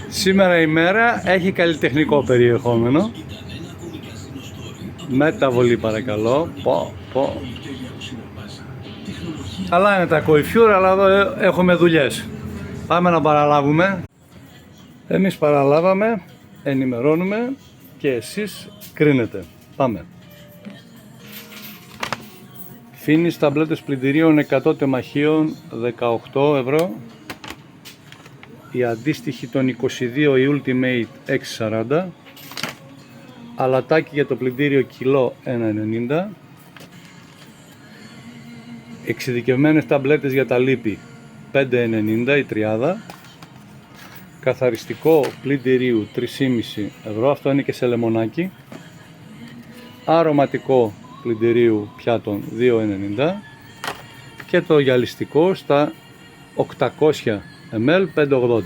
Σήμερα η μέρα έχει καλλιτεχνικό περιεχόμενο. Μεταβολή παρακαλώ. Καλά είναι τα κοϊφιούρα, αλλά εδώ έχουμε δουλειές. Πάμε να παραλάβουμε. Εμείς παραλάβαμε, ενημερώνουμε και εσείς κρίνετε. Πάμε. Φίνις ταμπλέτες πλυντηρίων 100 τεμαχίων 18 ευρώ. Η αντίστοιχη των 22 η Ultimate 6,40. Αλατάκι για το πλυντήριο κιλό 1,90. Εξειδικευμένες ταμπλέτες για τα λίπη 5,90 η τριάδα. Καθαριστικό πλυντηρίου 3,5 ευρώ, αυτό είναι και σε λεμονάκι. Αρωματικό πλυντηρίου πιάτων 2,90 και το γυαλιστικό στα 800 ml 5,80.